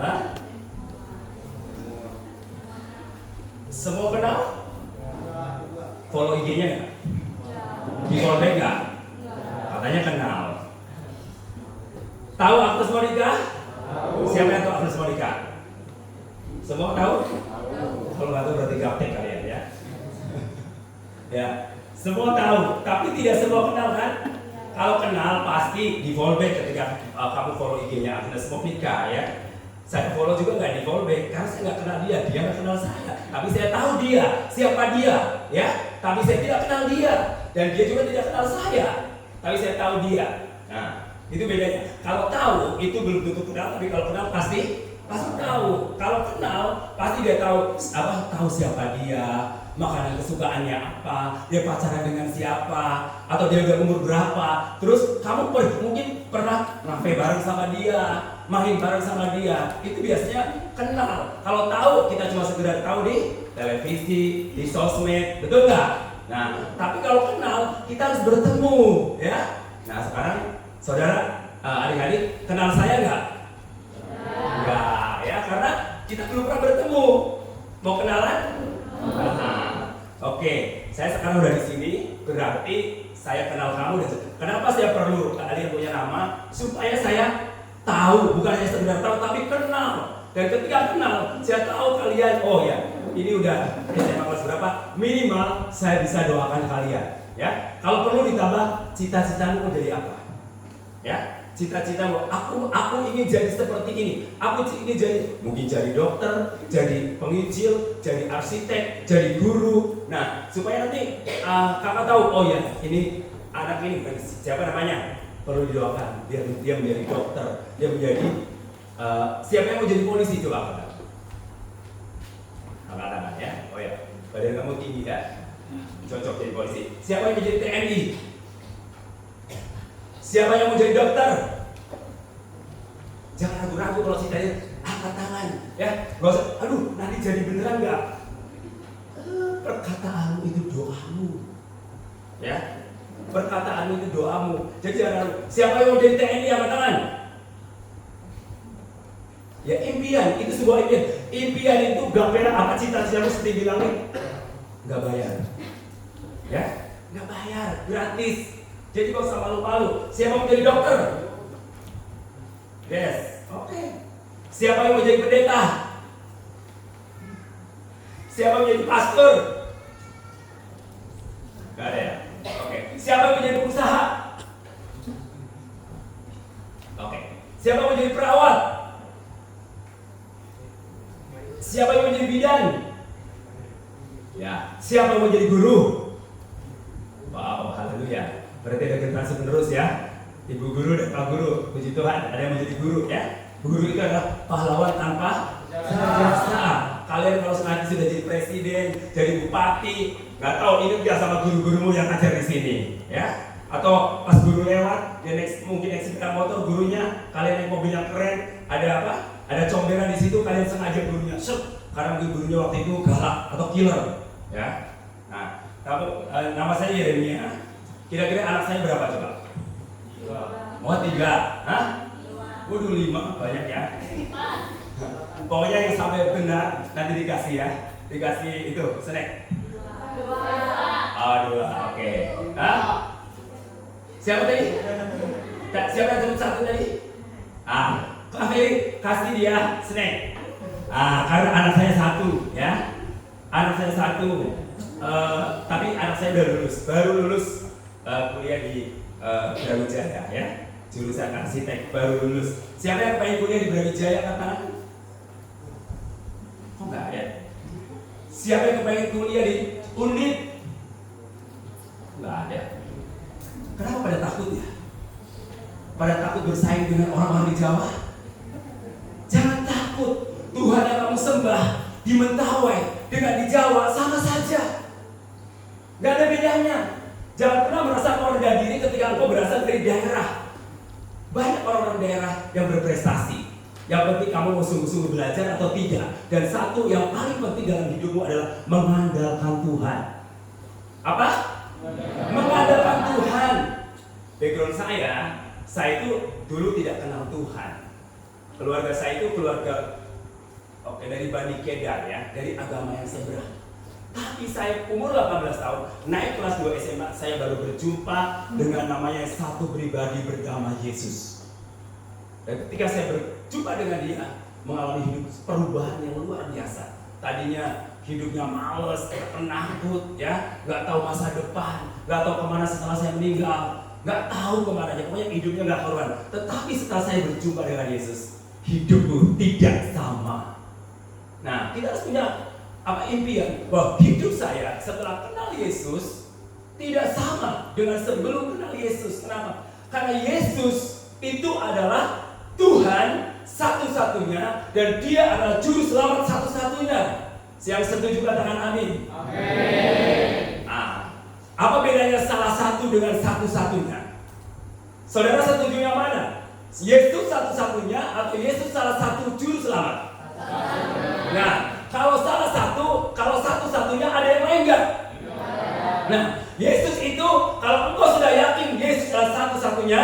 Hah? Semua kenal? Follow IG-nya nggak? Di follow back nggak? Katanya kenal. Tahu Agnes Monica? Siapa yang tahu Agnes Monica? Semua tahu? Kalau nggak tahu berarti gaptek kalian ya. Ya, semua tahu, tapi tidak semua kenal kan? Kalau kenal pasti di follow back ketika kamu follow IG-nya Agnes Monica ya. Saya follow juga nggak di follow back karena saya nggak kenal dia nggak kenal saya. Tapi saya tahu dia, siapa dia, ya. Tapi saya tidak kenal dia dan dia juga tidak kenal saya. Tapi saya tahu dia. Nah, itu bedanya. Kalau tahu itu belum tentu kenal, tapi kalau kenal pasti tahu. Kalau kenal pasti dia tahu tahu siapa dia, makanan kesukaannya apa, dia pacaran dengan siapa, atau dia udah umur berapa. Terus kamu mungkin pernah ngafe bareng sama dia, main bareng sama dia. Itu biasanya kenal. Kalau tahu kita cuma sekedar tahu di televisi, di sosmed, betul nggak? Nah, tapi kalau kenal kita harus bertemu, ya. Nah sekarang saudara, adik-adik kenal saya nggak? Enggak, ya karena kita belum pernah bertemu. Mau kenalan? Oke, saya sekarang udah di sini, berarti saya kenal kamu. Kenapa saya perlu kalian punya nama? Supaya saya tahu, bukan hanya sekedar tahu, tapi kenal. Dan ketika kenal, saya tahu kalian. Oh ya, ini udah SMA kelas berapa? Minimal saya bisa doakan kalian. Ya, kalau perlu ditambah cita-citamu mau jadi apa? Ya, cita-citamu. Aku ingin jadi seperti ini. Aku ingin jadi, mungkin jadi dokter, jadi pengicil, jadi arsitek, jadi guru. Nah, supaya nanti kakak tahu, oh ya, ini anak ini siapa namanya? Perlu didoakan biar dia menjadi dokter, dia menjadi siapa yang mau jadi polisi coba kakak? Angkat tangan ya. Oh ya, badan kamu tinggi ya, cocok jadi polisi. Siapa yang menjadi TNI? Siapa yang mau jadi dokter? Jangan ragu-ragu kalau ditanya, angkat tangan ya. Gak usah, aduh nanti jadi beneran nggak? Perkataanmu itu doamu, ya. Perkataanmu itu doamu. Jadi jangan ragu. Siapa yang mau jadi TNI angkat tangan? Ya impian, itu sebuah impian. Impian itu gak pernah apa cita-citamu setinggi langit. Gak bayar, ya? Gak bayar, gratis. Jadi gak usah malu-malu. Siapa mau jadi dokter? Yes, oke. Siapa yang mau jadi pendeta? Siapa yang jadi pastor? Gak ada ya? Oke. Siapa yang mau jadi pengusaha? Oke. Siapa yang mau jadi perawat? Siapa yang mau jadi bidan? Ya. Siapa yang mau jadi guru? Wow, haleluya. Berarti ada generasi penerus ya. Ibu guru dan pak guru, puji Tuhan, ada yang menjadi guru ya. Guru itu adalah pahlawan tanpa jasa. Kalian kalau sengaja sudah jadi presiden, jadi bupati, nggak tahu ini biasa sama guru-gurumu yang ngajar di sini, ya. Atau pas guru lewat, dia mungkin naik sepeda motor, gurunya, kalian naik mobil yang keren, ada apa? Ada comberan di situ, kalian sengaja gurunya, karena gurunya waktu itu galak atau killer, ya. Nah, kamu, nama saya Yeremia. Kira-kira anak saya berapa coba? 2. Oh 3? Hah? Waduh 5, banyak ya. Pokoknya yang sampai benar nanti dikasih ya. Dikasih itu, snack. 2. Oh 2, oke. Hah? Siapa tadi? Siapa yang sebut 1 tadi? Kasih dia snack. Karena anak saya 1 ya. Anak saya 1. Tapi anak saya udah lulus, baru lulus kuliah di Brawijaya ya, jurusan arsitek, baru lulus. Siapa yang pengen kuliah di Brawijaya katakan? Kok nggak ada? Siapa yang pengen kuliah di Undip? Nggak ada. Kenapa pada takut ya? Pada takut bersaing dengan orang-orang di Jawa? Jangan takut. Tuhan yang kamu sembah di Mentawai dengan di Jawa sama saja. Nggak ada bedanya. Jangan pernah merasa merendah diri ketika engkau berasal dari daerah. Banyak orang-orang daerah yang berprestasi. Yang penting kamu mau sungguh-sungguh belajar atau tidak. Dan satu yang paling penting dalam hidupmu adalah mengandalkan Tuhan. Apa? Mengandalkan Tuhan. Background saya itu dulu tidak kenal Tuhan. Keluarga saya itu keluarga dari Bani Kedar ya, dari agama yang seberang. Tapi saya umur 18 tahun, naik kelas 2 SMA, saya baru berjumpa dengan namanya satu pribadi bernama Yesus. Dan ketika saya berjumpa dengan dia, mengalami hidup perubahan yang luar biasa. Tadinya hidupnya males, penakut, ya, nggak tahu masa depan, nggak tahu kemana setelah saya meninggal, nggak tahu kemana aja, pokoknya hidupnya nggak karuan. Tetapi setelah saya berjumpa dengan Yesus, hidupku tidak sama. Nah, kita harus punya impian bahwa hidup saya setelah kenal Yesus tidak sama dengan sebelum kenal Yesus. Kenapa? Karena Yesus itu adalah Tuhan satu-satunya dan Dia adalah juru selamat satu-satunya. Yang setuju katakan amin. Amin. Apa bedanya salah satu dengan satu-satunya? Saudara setuju yang mana? Yesus satu-satunya atau Yesus salah satu juru selamat? Nah, kalau salah satu, kalau satu-satunya ada yang lain enggak? Nah, Yesus itu kalau engkau sudah yakin Yesus salah satu-satunya,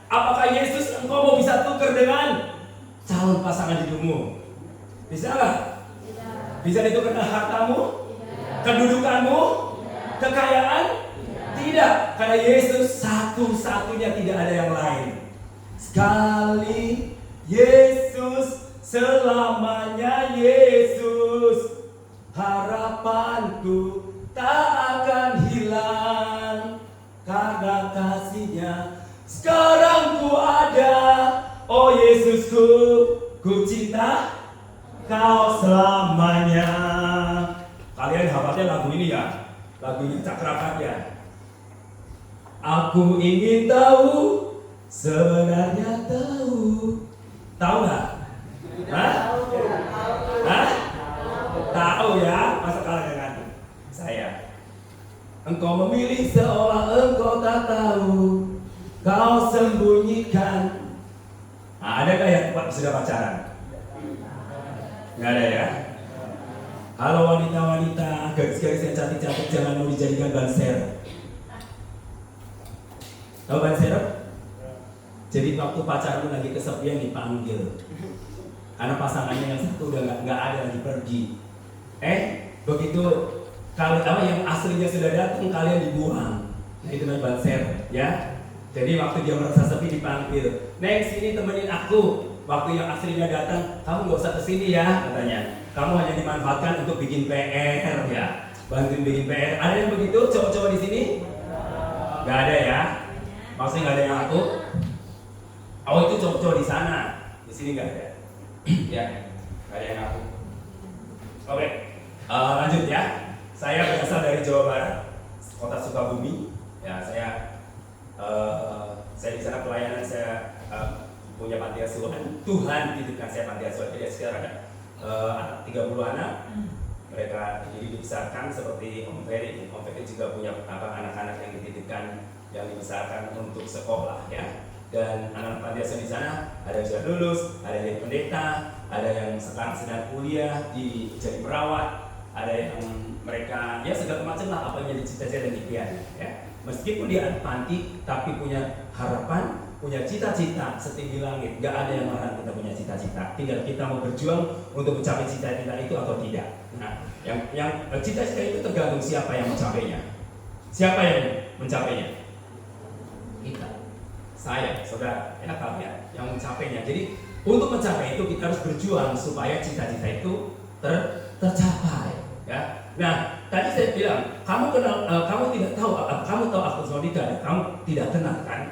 apakah Yesus engkau mau bisa tukar dengan calon pasangan hidupmu? Bisa nggak? Bisa ditukar dengan hartamu? Kedudukanmu? Kekayaan? Tidak, karena Yesus satu-satunya, tidak ada yang lain. Sekali Yesus, selamanya Yesus. Harapanku tak akan hilang karena kasih-Nya. Sekarang ku ada, oh Yesusku, ku cinta Kau selamanya. Kalian hafalnya lagu ini ya, lagunya Cakrakarya. Aku ingin tahu, sebenarnya tahu. Tahu nggak? Hah? Hah? Tahu ya, masa kalah dengan saya. Engkau memilih seolah engkau tak tahu, kau sembunyikan. Nah, adakah yang sudah pacaran? Nggak ada ya? Halo wanita-wanita, gadis-gadis yang cantik-cantik, jangan mau dijadikan ban serep. Tahu ban serep? Jadi waktu pacarmu lagi kesepian dipanggil, karena pasangannya yang satu udah nggak ada lagi pergi. Begitu kalau yang aslinya sudah datang, kalian dibuang. Nah, itu namanya ban serep ya. Jadi waktu dia merasa sepi dipanggil, next sini temenin aku. Waktu yang aslinya datang, kamu nggak usah kesini ya, katanya. Kamu hanya dimanfaatkan untuk bikin PR ya, bantuin bikin PR. Ada yang begitu cowok-cowok di sini? Nggak ada ya? Maksudnya nggak ada yang aku? Oh itu cowok-cowok di sana, di sini nggak ada. Ya, nggak ada yang aku. Oke, lanjut ya. Saya berasal dari Jawa Barat, kota Sukabumi. Ya, saya di sana pelayanan, saya punya panti asuhan. Tuhan titipkan saya panti asuhan. Jadi sekarang ada 30 anak. Mereka jadi dibesarkan seperti Om Ferry. Om Ferry juga punya anak-anak yang dititipkan, yang dibesarkan untuk sekolah ya. Dan anak panti asuhan di sana ada yang sudah lulus, ada yang jadi pendeta, ada yang sekarang sedang kuliah jadi perawat, ada yang mereka ya segala macam lah apa yang jadi cita-cita dan impiannya ya. Meskipun dia anak panti tapi punya harapan, punya cita-cita setinggi langit. Gak ada yang melarang kita punya cita-cita. Tinggal kita mau berjuang untuk mencapai cita-cita itu atau tidak. Nah, yang cita-cita itu tergantung siapa yang mencapainya. Siapa yang mencapainya? Kita, saya, saudara, ya kalian yang mencapainya. Jadi untuk mencapai itu kita harus berjuang supaya cita-cita itu tercapai. Ya. Nah, tadi saya bilang, kamu tidak tahu, kamu tahu Agnes Monica, dan kamu tidak kenal kan?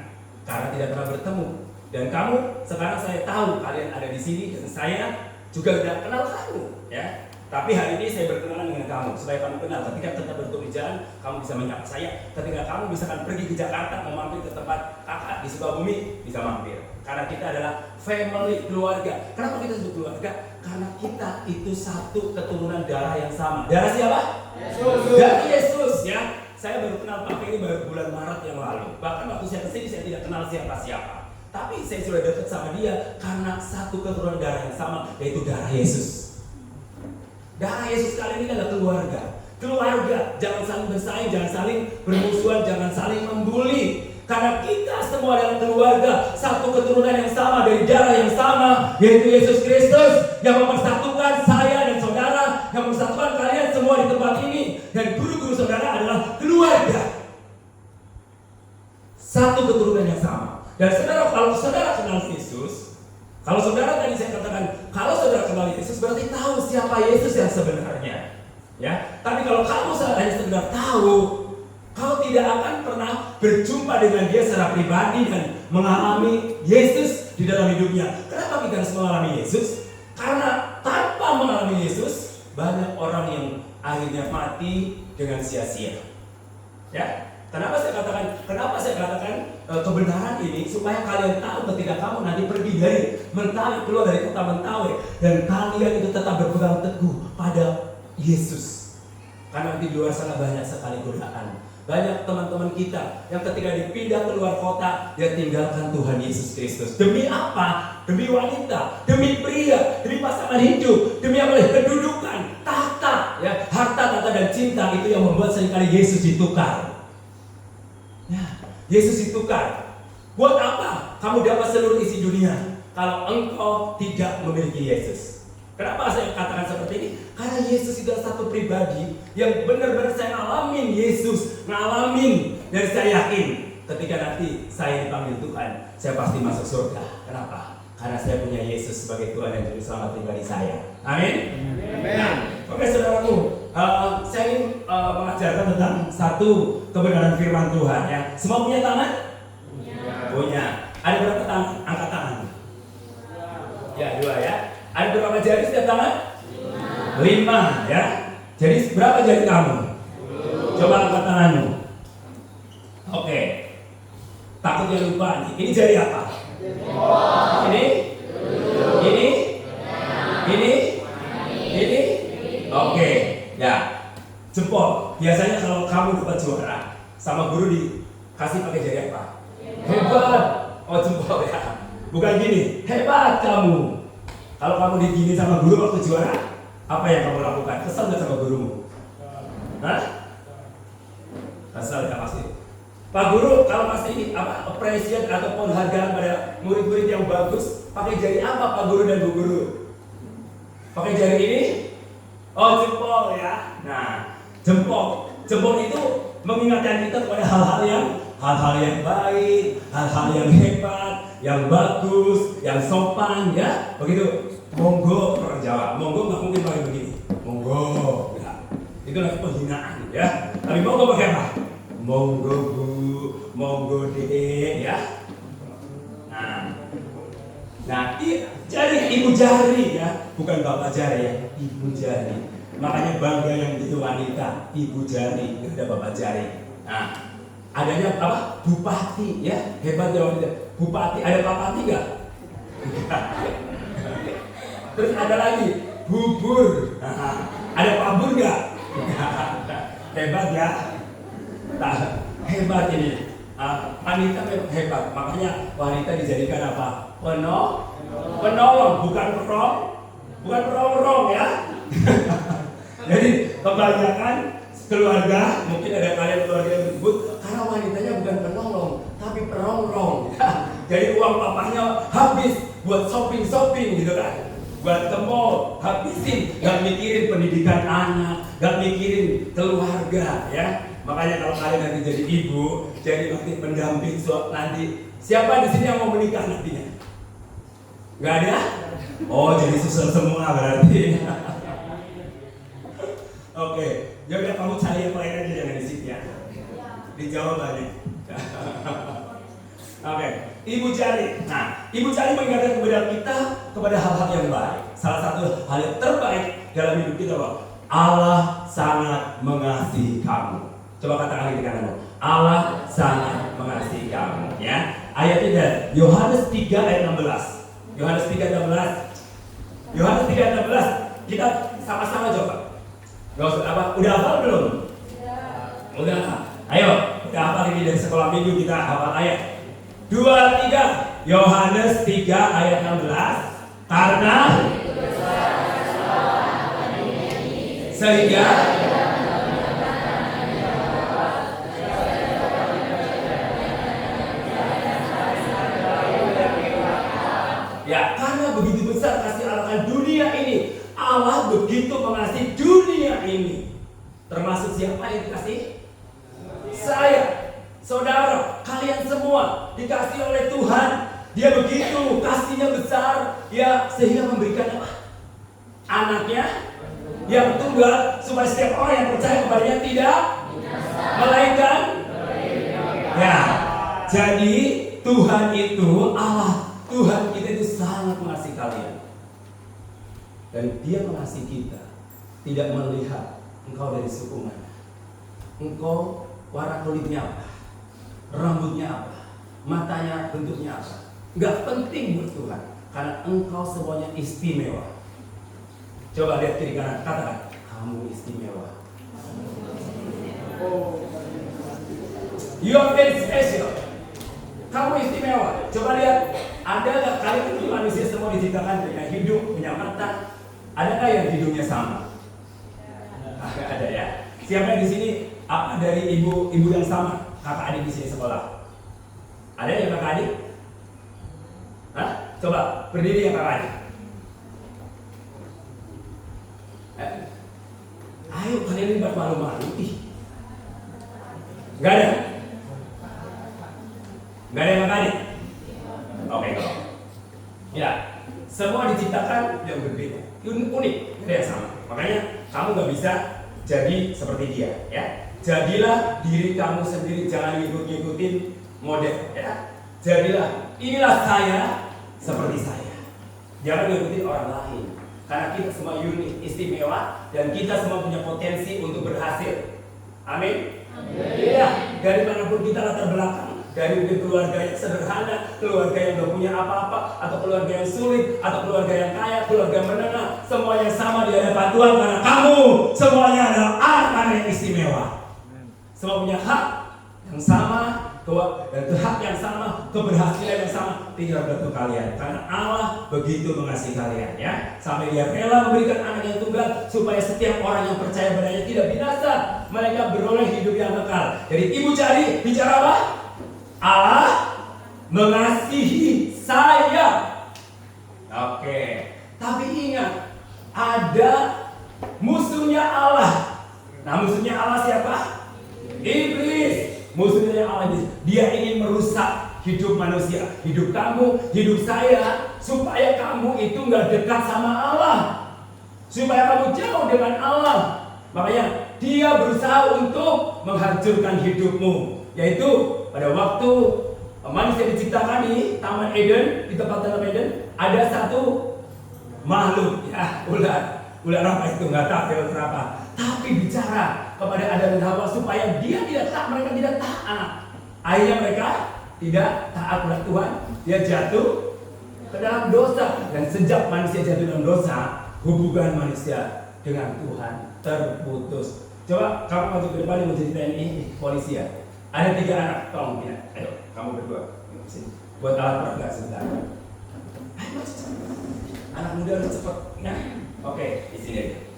Karena tidak pernah bertemu. Dan kamu, sekarang saya tahu kalian ada di sini, dan saya juga tidak kenal kamu, ya. Tapi hari ini saya berkenalan dengan kamu, supaya kamu kenal. Ketika kita bertemu di jalan, kamu bisa menyapa saya. Ketika kamu misalkan pergi ke Jakarta, mau mampir ke tempat kakak di Sukabumi, bisa mampir. Karena kita adalah family, keluarga. Kenapa kita sebut keluarga? Karena kita itu satu keturunan darah yang sama. Darah siapa? Yesus. Dari Yesus ya. Saya baru kenal Pak ini baru bulan Maret yang lalu. Bahkan waktu saya kesini saya tidak kenal siapa-siapa. Tapi saya sudah dekat sama dia karena satu keturunan darah yang sama, yaitu darah Yesus. Darah Yesus kali ini adalah keluarga. Keluarga, jangan saling bersaing, jangan saling bermusuhan, jangan saling membuli. Karena kita semua adalah keluarga, satu keturunan yang sama, dari darah yang sama, yaitu Yesus Kristus, yang mempersatukan saya dan saudara, yang mempersatukan kalian semua di tempat ini. Dan guru-guru saudara adalah keluarga, satu keturunan yang sama. Dan saudara, kalau saudara kenal Yesus, kalau saudara tadi saya katakan, kalau saudara kenal Yesus berarti tahu siapa Yesus yang sebenarnya. Ya, tapi kalau kamu hanya sekedar tahu, kau tidak akan pernah berjumpa dengan dia secara pribadi dan mengalami Yesus di dalam hidupnya. Kenapa kita harus mengalami Yesus? Karena tanpa mengalami Yesus, banyak orang yang akhirnya mati dengan sia-sia. Ya, kenapa saya katakan kebenaran ini supaya kalian tahu ketika kamu nanti pergi dari Mentawai, keluar dari kota Mentawai, dan kalian itu tetap berpegang teguh pada Yesus. Karena di luar sana banyak sekali godaan. Banyak teman-teman kita yang ketika dipindah keluar kota, dia tinggalkan Tuhan Yesus Kristus. Demi apa? Demi wanita, demi pria, demi pasangan hidup, demi apa? Kedudukan, tahta, ya, harta, tahta dan cinta itu yang membuat seringkali Yesus ditukar. Ya, Yesus ditukar. Buat apa kamu dapat seluruh isi dunia kalau engkau tidak memiliki Yesus? Kenapa saya katakan seperti ini? Karena Yesus itu adalah satu pribadi yang benar-benar saya ngalamin Yesus, ngalamin, dan saya yakin ketika nanti saya dipanggil Tuhan, saya pasti masuk surga. Kenapa? Karena saya punya Yesus sebagai Tuhan dan Juru Selamat pribadi saya. Amin. Nah, oke saudaraku, saya ingin mengajarkan tentang satu kebenaran firman Tuhan. Ya, semua punya tangan? Punya. Ada berapa tangan? Angkat tangan. Ya, 2 ya. Ada berapa jari setiap tangan? 5 ya. Jadi berapa jari kamu? Coba angkat tanganmu. Oke. Takutnya lupa nih. Ini jari apa? Ini? Ini? Ini? Oke. Ya. Jempol. Biasanya kalau kamu dapat juara sama guru dikasih pakai jari apa? Hebat. Oh, jempol ya. Bukan gini. Hebat kamu. Kalau kamu digini sama guru waktu juara, apa yang kamu lakukan? Kesel nggak sama gurumu? Hah? Kesel ya pasti. Pak Guru, kalau pasti apa appreciate atau penghargaan pada murid-murid yang bagus, pakai jari apa Pak Guru dan Bu Guru? Pakai jari ini? Oh, jempol ya. Nah, jempol itu mengingatkan kita kepada hal-hal yang baik, hal-hal yang hebat, yang bagus, yang sopan, ya, begitu. Monggo orang Jawa, monggo nggak mungkin pakai begini, monggo, ya. Itu lagi penghinaan, ya. Tapi monggo pakai apa? Monggo Bu, monggo Dek, ya. Nah, jari, ibu jari, ya, bukan bapak jari, ya, ibu jari. Makanya bangga yang itu wanita, ibu jari, nggak ada bapak jari. Nah, adanya apa? Bupati, ya, hebat ya wanita. Bupati, ada papati nggak? Terus ada lagi bubur, ada pabur nggak? Hebat ya, nah, hebat ini. Wanita memang hebat, makanya wanita dijadikan apa? Penolong, bukan perong ya. Jadi kebanyakan keluarga, mungkin ada kalian keluarga yang disebut karena wanitanya bukan penolong, tapi perongrong. Jadi uang papahnya habis buat shopping gitu kan. Buat ke mall, habisin, gak mikirin pendidikan anak, gak mikirin keluarga, ya. Makanya kalau kalian nanti jadi ibu, jadi nanti pendamping nanti, siapa di sini yang mau menikah nantinya? Gak ada? Oh, jadi susah semua berarti. Oke, jadi kamu cari yang lain aja, jangan di sini ya. Dijawab aja. Oke, ibu jari. Nah, ibu jari mengingatkan kepada kita kepada hal-hal yang baik. Salah satu hal yang terbaik dalam hidup kita, Pak. Allah sangat mengasihi kamu. Coba katakan di kananmu. Allah sangat mengasihi kamu. Ya, ayatnya dari Yohanes 3 ayat 16. Yohanes 3:16. Yohanes 3:16. Kita sama-sama coba. Gak usah apa? Udah hafal belum? Udah. Ayo, udah hafal ini dari sekolah minggu kita hafal ayat. 2, 3. Yohanes 3 ayat 16. Karena sehingga Ya, karena begitu besar kasih Allah akan dunia ini. Allah begitu mengasihi dunia ini. Termasuk siapa yang dikasih? Saya, saudara, kalian semua dikasih oleh Tuhan. Dia begitu kasihnya besar, ya, sehingga memberikan apa? Anaknya yang tunggal, supaya setiap orang yang percaya kepadanya tidak melainkan. Ya, jadi Tuhan itu Allah. Tuhan kita itu sangat mengasihi kalian. Dan Dia mengasihi kita tidak melihat engkau dari suku mana, engkau warna kulitnya apa, rambutnya apa, matanya bentuknya apa. Enggak penting buat Tuhan, karena engkau semuanya istimewa. Coba lihat kiri kanan, katakan, kamu istimewa. You are very special. Kamu istimewa. Coba lihat, ada nggak kalian itu manusia semua diciptakan dengan hidung, punya mata? Ada nggak yang hidungnya sama? Ada ya. Siapa yang di sini apa dari ibu yang sama? Kakak adik di sini sekolah. Ada yang kakak adik? Hah? Coba berdiri yang kakak adik. Ayo kalian libat malu-malu. Gak ada? Gak ada yang kakak adik? Oke, kalau ya, semua diciptakan yang berbeda, unik, tidak yang sama. Makanya kamu gak bisa jadi seperti dia, ya. Jadilah diri kamu sendiri, jangan ngikutin model, ya. Jadilah, inilah saya seperti saya. Jangan ngikutin orang lain, karena kita semua unik, istimewa, dan kita semua punya potensi untuk berhasil. Amin. Iya, dari manapun kita latar belakang. Dari mungkin keluarga yang sederhana, keluarga yang gak punya apa-apa, atau keluarga yang sulit, atau keluarga yang kaya, keluarga menengah, semuanya sama di hadapan Tuhan karena kamu semuanya adalah anak yang istimewa. Semua punya hak yang sama, dan hak yang sama, keberhasilan yang sama, tinggal bentuk kalian. Karena Allah begitu mengasihi kalian, ya, sampai Dia rela memberikan anak yang tunggal supaya setiap orang yang percaya padanya tidak binasa, mereka beroleh hidup yang kekal. Jadi ibu cari bicara apa? Allah mengasihi saya. Oke. Tapi ingat, ada musuhnya Allah. Nah, musuhnya Allah siapa? Iblis. Musuhnya Allah iblis. Dia ingin merusak hidup manusia, hidup kamu, hidup saya, supaya kamu itu nggak dekat sama Allah, supaya kamu jauh dengan Allah. Makanya dia berusaha untuk menghancurkan hidupmu. Yaitu pada waktu manusia diciptakan di Taman Eden, di tempat Taman Eden, ada satu makhluk, ya, ular apa itu nggak tahu berapa, tapi bicara kepada Adam dan Hawa supaya mereka tidak taat. Akhirnya mereka tidak taat kepada Tuhan, dia jatuh ke dalam dosa, dan sejak manusia jatuh dalam dosa, hubungan manusia dengan Tuhan terputus. Coba kamu maju ke depan yang menjadi TNI, polisi ya. Ada 3 anak, tolong ya. Ayo, kamu berdua. Sini. Buat alat peraga sebentar. Ayo, anak muda harus cepat. Nah, oke, di sini.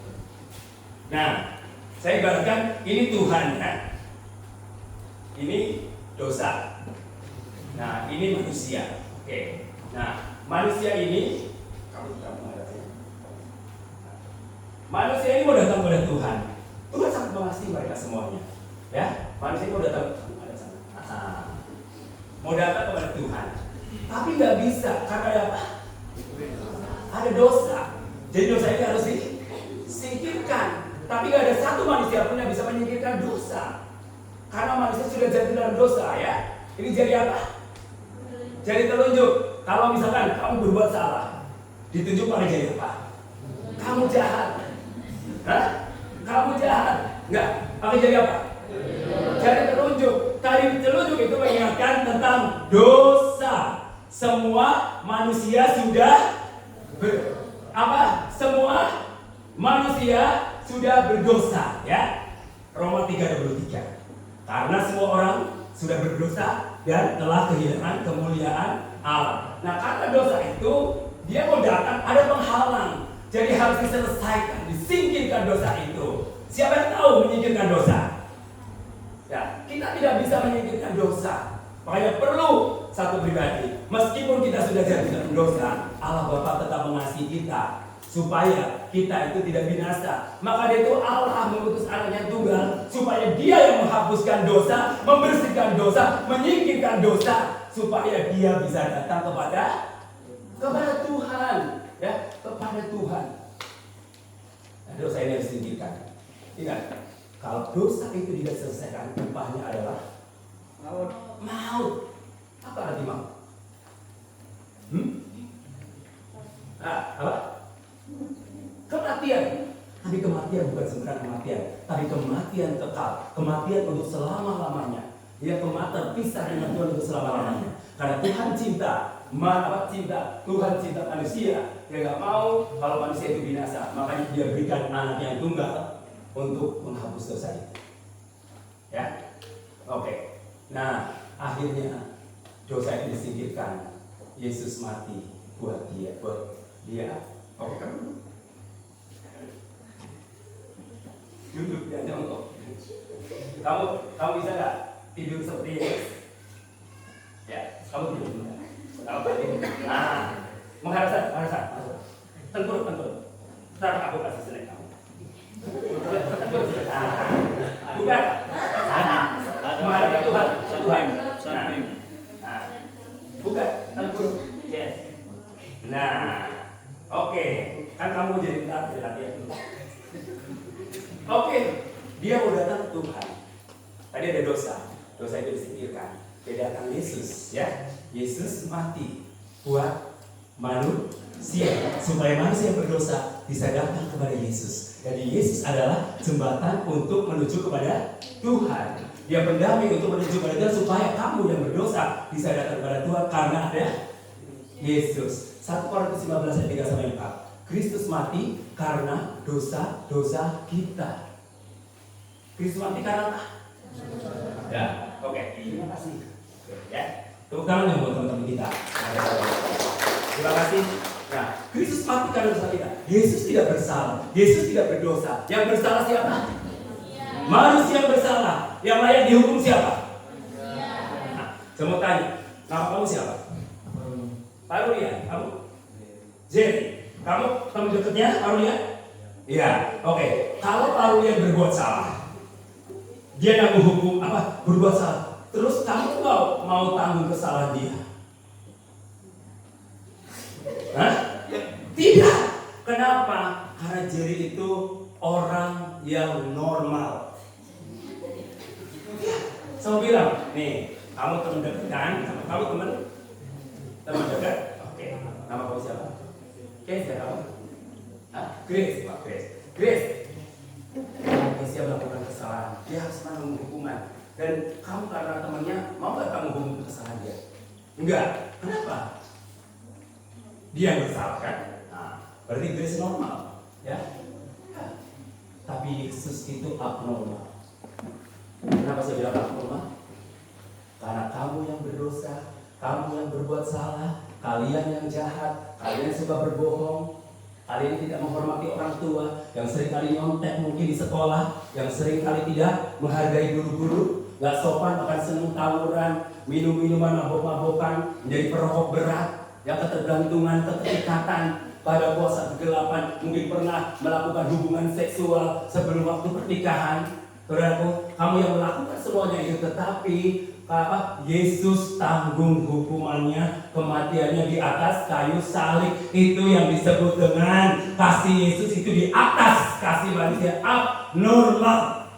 Nah, saya ibaratkan ini Tuhan, ya. Ini dosa. Nah, ini manusia. Oke. Nah, manusia ini manusia ini mau datang kepada Tuhan. Tuhan sangat mengasihi mereka semuanya. Ya, manusia ini mau datang mau datang kepada Tuhan, tapi nggak bisa karena ada apa? Ada dosa. Jadi dosa ini harus disingkirkan. Tapi nggak ada satu manusia pun yang bisa menyingkirkan dosa, karena manusia sudah jatuh dalam dosa, ya. Ini jadi apa? Jadi telunjuk. Kalau misalkan kamu berbuat salah, ditunjuk pakai jadi apa? Kamu jahat. Hah? Kamu jahat. Enggak, pakai jadi apa? Jadi telunjuk. Tadi telunjuk itu mengingatkan tentang dosa. Semua manusia sudah semua manusia sudah berdosa, ya. Roma 3:23. Karena semua orang sudah berdosa dan telah kehilangan kemuliaan Allah. Nah, karena dosa itu dia mau datang ada penghalang. Jadi harus diselesaikan, disingkirkan dosa itu. Siapa yang tahu menyingkirkan dosa? Ya, kita tidak bisa menyingkirkan dosa. Makanya perlu satu pribadi, meskipun kita sudah jadi pendosa, Allah Bapa tetap mengasihi kita supaya kita itu tidak binasa. Maka dari itu Allah mengutus anaknya tunggal supaya dia yang menghapuskan dosa, membersihkan dosa, menyingkirkan dosa, supaya dia bisa datang kepada Tuhan, ya, kepada Tuhan. Nah, dosa ini harus disingkirkan. Ingat, kalau dosa itu tidak selesaikan, upahnya adalah maut. Apa arti maut? Apa? Kematian. Tapi kematian bukan sebenarnya kematian, tapi kematian kekal, kematian untuk selama-lamanya. Dia terpisah dengan Tuhan untuk selama-lamanya. Karena Tuhan cinta, Tuhan cinta manusia. Dia nggak mau kalau manusia itu binasa. Makanya dia berikan anaknya yang tunggal untuk menghapus dosa itu. Ya, oke. Nah, akhirnya dosa itu disingkirkan. Yesus mati buat dia. Oke, duduk ya, jongkok. Kamu bisa nggak tidur seperti ini? Ya, kamu tidur dulu. Nah, mengharasan. Tengkurap. Ntar aku kasih snack kamu. Bukan. Menghadap Tuhan. Nah, bukan. Tengkurap. Yes. Nah, oke. Kan kamu jadi latihan dulu. Oke, dia mau datang ke Tuhan. Tadi ada dosa itu disingkirkan. Dia datang Yesus, ya. Yesus mati buat manusia, supaya manusia yang berdosa bisa datang kepada Yesus. Jadi Yesus adalah jembatan untuk menuju kepada Tuhan. Dia pendamai untuk menuju kepada Tuhan, supaya kamu yang berdosa bisa datang kepada Tuhan karena ada Yesus. 1 Korintus 15 ayat 3-4. Kristus mati karena dosa-dosa kita. Kristus mati karena apa? Ya, oke. Terima kasih. Ya, tepuk tangan yang buat teman-teman kita. Terima kasih. Nah, Kristus mati karena dosa kita. Yesus tidak bersalah. Yesus tidak berdosa. Yang bersalah siapa? Manusia yang bersalah. Yang layak dihukum siapa? Nah, saya mau tanya, nama kamu siapa? Pak Rulian, kamu? Jerry. Kamu teman dekatnya Pak Rulian? Iya, oke. Kalau Pak Rulian berbuat salah, dia nanggung hukum berbuat salah. Terus kamu mau tanggung kesalahan dia? Hah? Tidak. Kenapa? Karena Jerry itu orang yang normal. Saya bilang, nih, kamu teman dekat kan? Kamu teman dekat? Oke. Nama kamu siapa? Grace ya kamu? Grace, Pak Grace. Dia melakukan kesalahan, dia harus menanggung hukuman. Dan kamu karena temannya, mau gak kamu hukum kesalahan dia? Enggak. Kenapa? Dia yang bersalah kan? Nah, berarti Grace normal, ya? Tapi Yesus itu abnormal. Kenapa saya bilang abnormal? Karena kamu yang berdosa, kamu yang berbuat salah, kalian yang jahat, kalian suka berbohong, kalian tidak menghormati orang tua, yang sering kali nyontek mungkin di sekolah, yang sering kali tidak menghargai guru-guru, gak sopan, bahkan senang tawuran, minum minuman mabok-mabokan, menjadi perokok berat, yang ketergantungan, keterikatan pada kuasa kegelapan, mungkin pernah melakukan hubungan seksual sebelum waktu pernikahan. Saudaraku, kamu yang melakukan semuanya itu, tetapi Yesus tanggung hukumannya, kematiannya di atas kayu salib. Itu yang disebut dengan kasih Yesus itu di atas kasih manusia abnormal.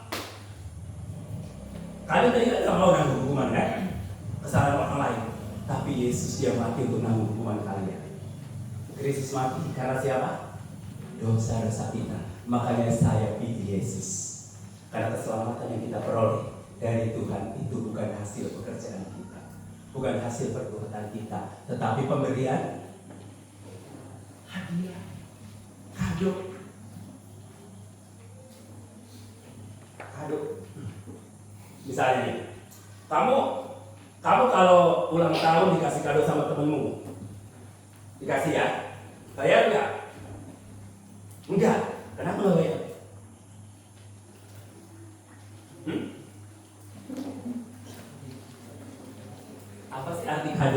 Kalian tadi kan mau nanggung hukuman kan? Kesalahan orang lain. Tapi Yesus dia mati untuk nanggung hukuman kalian. Kristus mati karena siapa? Dosa-dosa kita. Makanya saya pilih Yesus. Karena keselamatan yang kita peroleh dari Tuhan itu bukan hasil pekerjaan kita, bukan hasil perbuatan kita, tetapi pemberian hadiah, kado. Misalnya nih, kamu kalau ulang tahun dikasih kado sama temenmu, dikasih ya, bayar nggak? Enggak. Kenapa nggak bayar? Apa sih arti hadiah?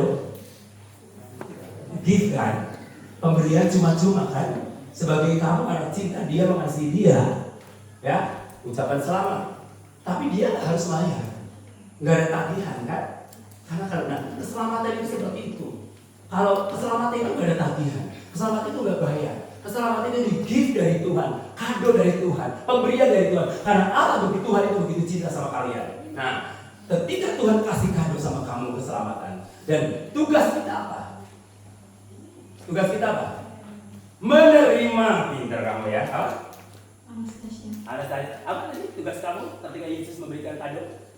Pemberian cuma-cuma kan? Sebagai kamu karena cinta dia mengasihi dia, ya ucapan selamat. Tapi dia harus bayar, nggak ada tagihan kan? Karena keselamatan itu seperti itu. Kalau keselamatan itu nggak ada tagihan, keselamatan itu nggak bayar. Keselamatan itu di-gift dari Tuhan, kado dari Tuhan, pemberian dari Tuhan. Karena Allah bagi Tuhan itu begitu cinta sama kalian. Nah, ketika Tuhan kasih kado sama kamu keselamatan, dan tugas kita apa? Tugas kita apa? Menerima. Pintar kamu ya. Apa? Apa tadi tugas kamu ketika Yesus memberikan kado?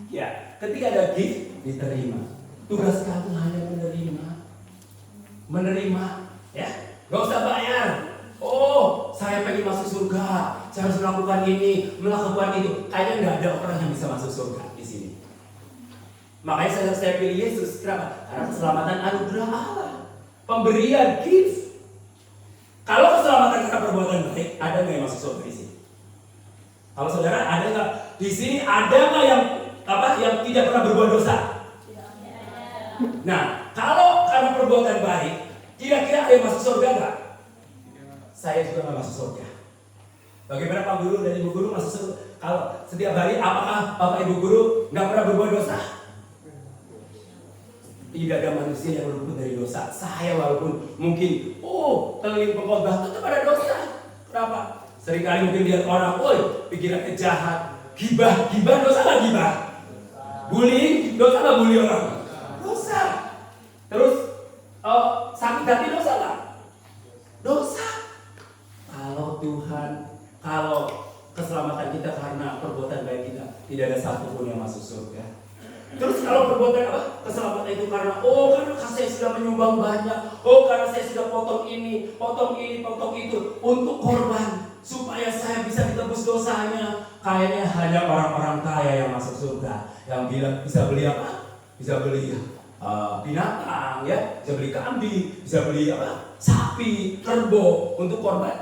Ya, ketika ada gift diterima. Tugas kamu hanya menerima, ya. Gak usah bayar. Oh, saya pengen masuk surga, saya harus melakukan ini, melakukan itu. Kayaknya nggak ada orang yang bisa masuk surga di sini. Makanya saya pilih Yesus. Kenapa? Karena keselamatan anugerah Allah, pemberian gift. Kalau keselamatan karena perbuatan baik, ada nggak yang masuk surga di sini? Kalau saudara ada nggak di sini? Ada nggak yang tidak pernah berbuat dosa? Nah, kalau karena perbuatan baik, kira-kira ada yang masuk surga nggak? Saya juga nggak masuk surga. Bagaimana Pak Guru dan Ibu Guru masuk surga? Kalau setiap hari, apakah Bapak Ibu Guru nggak pernah berbuat dosa? Tidak ada manusia yang luput dari dosa. Saya walaupun mungkin, teling pengkhotbah tetap ada dosa. Kenapa? Seringkali mungkin lihat orang, pikirannya jahat, gibah dosa nggak gibah? Bullying dosa nggak bully orang? Dosa. Terus sakit hati dosa nggak? Dosa. Kalau keselamatan kita karena perbuatan baik kita, tidak ada satupun yang masuk surga. Terus kalau perbuatan keselamatan itu karena saya sudah menyumbang banyak, karena saya sudah potong ini, potong itu untuk korban supaya saya bisa ditebus dosanya. Kayaknya hanya orang-orang kaya yang masuk surga, yang bilang bisa beli apa? Bisa beli binatang, ya, bisa beli kambing, bisa beli sapi, kerbau untuk korban,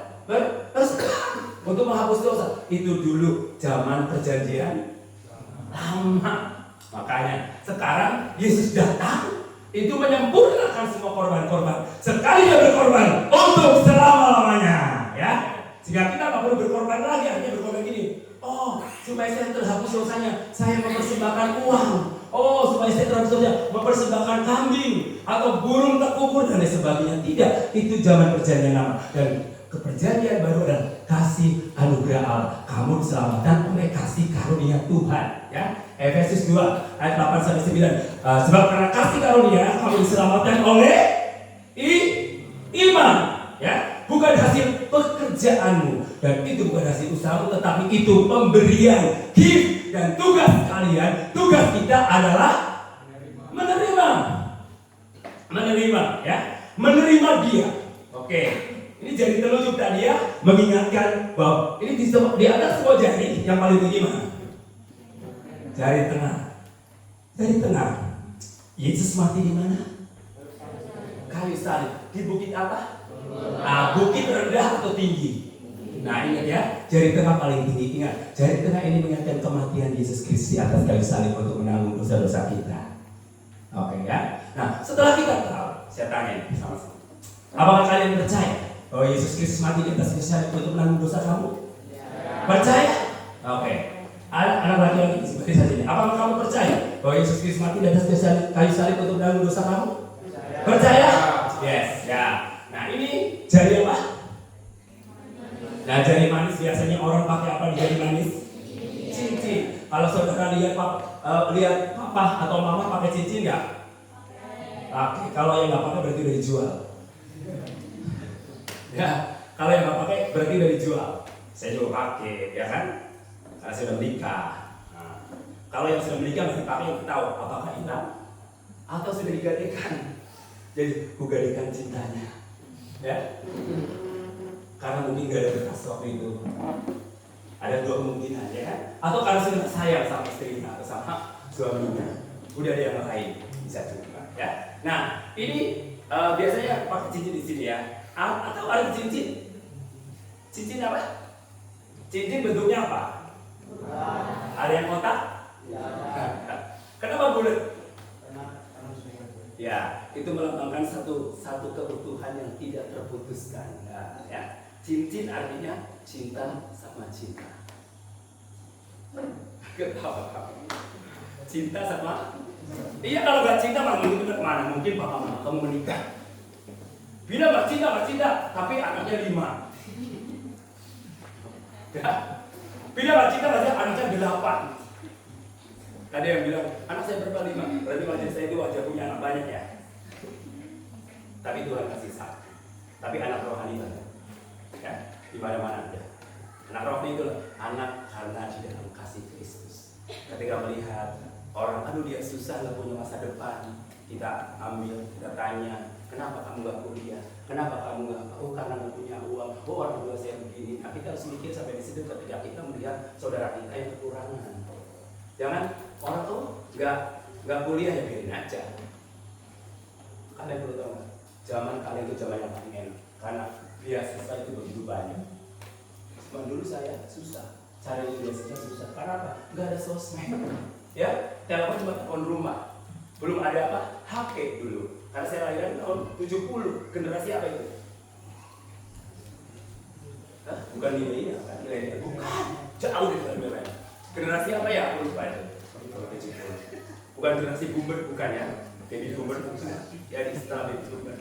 untuk menghapus dosa. Itu dulu zaman perjanjian lama. Makanya sekarang Yesus datang itu menyempurnakan semua korban-korban. Sekali dia berkorban untuk selama-lamanya, ya. Sehingga kita nggak perlu berkorban lagi. Artinya berkorban gini. Supaya saya terhapus dosanya, saya mempersembahkan uang. Supaya saya terhapus dosanya, mempersembahkan kambing atau burung terkubur dan lain sebagainya. Tidak, itu zaman perjanjian lama. Dan keperjanjian baru adalah kasih anugerah Allah. Kamu diselamatkan oleh kasih karunia Tuhan, ya. Efesus 2 ayat 8-9. Sebab karena kasih karunia kamu diselamatkan oleh iman, ya, bukan hasil pekerjaanmu, dan itu bukan hasil usahamu, tetapi itu pemberian, gift, dan tugas kalian. Tugas kita adalah menerima, ya, menerima dia. Oke. Ini jari telunjuk tadi, ya, mengingatkan bahwa ini di atas semua jari yang paling tinggi mana? Jari tengah. Jari tengah. Yesus mati di mana? Kayu salib. Di bukit apa? Bukit rendah atau tinggi? Nah, ingat ya, jari tengah paling tinggi. Ingat, jari tengah ini mengingatkan kematian Yesus Kristus di atas kayu salib untuk menanggung dosa-dosa kita. Oke, ya. Nah, setelah kita tahu, saya tanya sama-sama. Apakah kalian percaya bahwa Yesus Kristus mati di atas kayu salib untuk menanggung dosa kamu? Percaya? Oke. Anak laki-laki seperti saja ini. Apakah kamu percaya bahwa Yesus Kristus mati di atas kayu salib untuk menanggung dosa kamu? Percaya? Yes, ya. Nah, ini jari apa? Nah, jari manis biasanya orang pakai apa di jari manis? Cincin. Kalau saudara lihat papa atau mama pakai cincin nggak? Pakai. Kalau yang nggak pakai berarti udah dijual. Ya, kalau yang nggak pakai berarti udah dijual. Saya juga pakai, ya kan? Karena sudah menikah. Nah, kalau yang sudah menikah masih pakai, yang tahu apakah hilang atau sudah digadaikan. Jadi kugadaikan cintanya, ya. Karena mungkin gak ada bekas waktu itu. Ada dua kemungkinan, ya kan? Atau karena sudah sayang sama istrinya atau sama suaminya, udah ada yang lain, bisa juga, ya. Nah, ini biasanya pakai cincin di sini, ya. Atau ada cincin apa? Cincin bentuknya apa? Ada yang kotak? Ya. Kenapa bulat? Ya, itu melambangkan satu keutuhan yang tidak terputuskan. Nah, ya. Cincin artinya cinta sama cinta. Ketawa kamu. Cinta sama. Iya, kalau nggak cinta malah mungkin kemana? Mungkin bapak mama kamu menikah. Bila nggak cinta, tapi anaknya 5. Ya. Bila nggak cinta, anaknya 8. Ada yang bilang, anak saya berapa 5? Berarti wajah saya itu wajah punya anak banyak ya. Tapi Tuhan kasih 1. Tapi anak rohani banyak. Ya, di mana-mana ada. Anak rohani itu anak karena di dalam kasih Kristus. Ketika melihat orang, aduh dia susah nggak punya masa depan, kita ambil, kita tanya, kenapa kamu nggak kuliah? Kenapa kamu nggak? Oh karena nggak punya uang. Oh orang tua saya begini. Nah kita harus mikir sampai di situ ketika kita melihat saudara kita yang kekurangan. Jangan orang tuh nggak kuliah ya biarin aja. Kalian perlu tahu nggak? Zaman kalian itu zaman yang paling enak karena beasiswa itu begitu banyak. Cuma dulu saya susah cari beasiswa susah. Karena apa? Nggak ada sosmed. Ya, telepon cuma telepon rumah. Belum ada apa? HP dulu. Karena saya lahiran tahun 70. Generasi apa itu? Hah? Bukan milenial kan? Milenial bukan. Jauh dari milenial. Generasi apa ya? Aku lupa itu. Bukan generasi boomer, bukan ya. Baby boomer bukan. Ya di setelah baby boomer.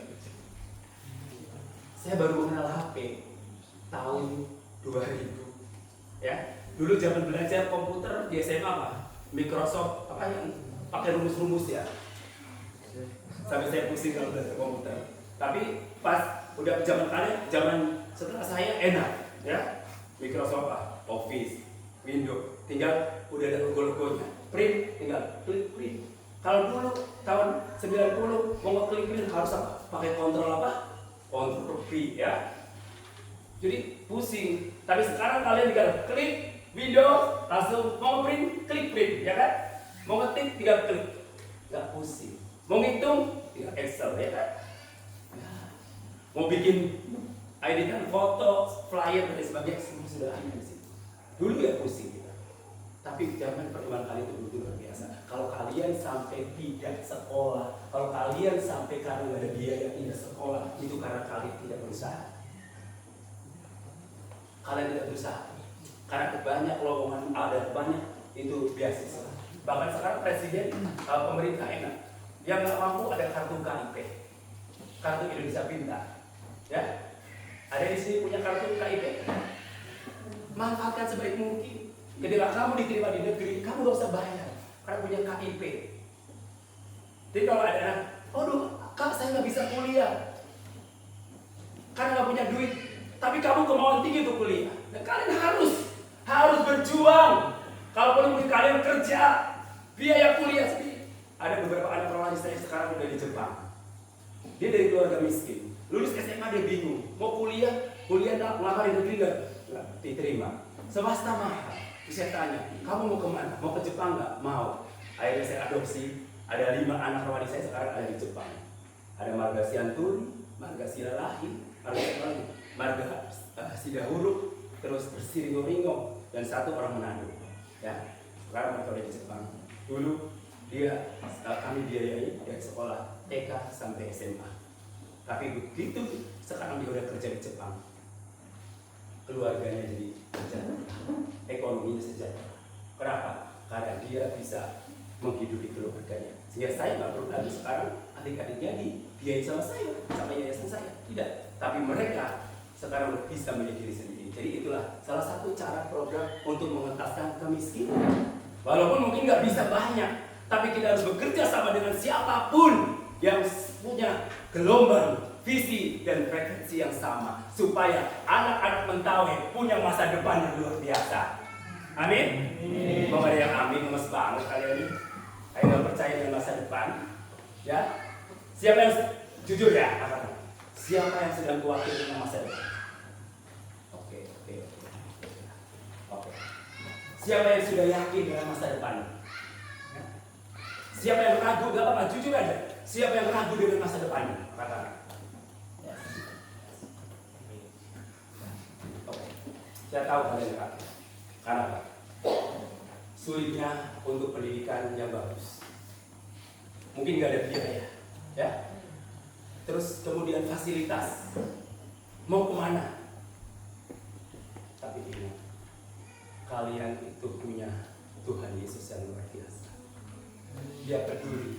Saya baru mengenal HP tahun 2000. Ya. Dulu zaman belajar komputer di SMA apa? Microsoft apa yang pakai rumus-rumus ya. Sampai saya pusing kalau belajar komputer. Tapi pas udah zaman kalian, zaman setelah saya enak ya. Microsoft apa? Office, Windows, tinggal udah ada logo-logonya. Print, tinggal klik print. Kalau dulu tahun 90 mau ngeklik print harus apa? Pakai kontrol apa? Kontrol V ya. Jadi pusing. Tapi sekarang kalian tinggal klik Windows, langsung mau print, klik print, ya kan? Mau ngetik tinggal klik, nggak pusing. Mau ngitung, tinggal Excel, ya kan? Nah, mau bikin editan foto, flyer dan sebagainya semua sudah ada di situ. Dulu ya pusing kita. Tapi zaman perkembangan kalian itu begitu luar biasa. Kalau kalian sampai tidak sekolah, kalau kalian sampai karena nggak ada biaya tidak sekolah, itu karena kalian tidak berusaha. Kalian tidak berusaha. Karena banyak lowongan ada banyak itu beasiswa. Bahkan sekarang presiden pemerintah enak. Yang nggak mampu ada kartu KIP, kartu Indonesia Pintar. Ya, ada di sini punya kartu KIP. Manfaatkan sebaik mungkin. Ketika kamu diterima di negeri, kamu nggak usah bayar karena punya KIP. Jadi kalau ada anak, aduh kak saya nggak bisa kuliah karena nggak punya duit. Tapi kamu kemauan tinggi untuk kuliah. Dan kalian harus berjuang. Kalaupun kalian kerja, biaya kuliah sendiri. Ada beberapa anak rohani saya sekarang udah di Jepang. Dia dari keluarga miskin. Lulus SMA dia bingung. Mau kuliah ngelamar di negeri nggak diterima. Swasta mahal. Terus saya tanya, kamu mau kemana? Mau ke Jepang nggak? Mau. Akhirnya saya adopsi. Ada 5 anak rohani saya sekarang ada di Jepang. Ada Marga Sianturi, Marga Silalahi, Marga Sidahuruk, terus Siringo-ringo, dan 1 orang Manado. Ya, sekarang mereka ada di Jepang. Dulu kami biayai dari sekolah TK sampai SMA. Tapi begitu sekarang dia udah kerja di Jepang, keluarganya jadi sejahtera, ekonominya sejahtera. Kenapa? Karena dia bisa menghidupi keluarganya. Sehingga saya nggak perlu lagi sekarang adik-adiknya dibiayai sama saya, sama yayasan saya. Tidak. Tapi mereka sekarang bisa menjadi diri sendiri. Jadi itulah salah satu cara program untuk mengentaskan kemiskinan. Walaupun mungkin nggak bisa banyak, tapi kita harus bekerja sama dengan siapapun yang punya gelombang, visi, dan frekuensi yang sama. Supaya anak-anak Mentawai punya masa depan yang luar biasa. Amin? Mau ada yang amin, lemes banget kalian ini. Ayo nggak percaya dengan masa depan. Ya? Siapa yang jujur ya? Siapa yang sedang khawatir dengan masa depan? Oke. Siapa yang sudah yakin dengan masa depan? Siapa yang ragu? Gak apa-apa, jujur aja. Siapa yang ragu dengan masa depannya? Katakan. Oke. Saya tahu kalian ragu. Karena apa? Sulitnya untuk pendidikan yang bagus. Mungkin gak ada biaya. Ya. Terus kemudian fasilitas. Mau kemana? Tapi ingat, kalian itu punya Tuhan Yesus yang luar biasa. Dia peduli.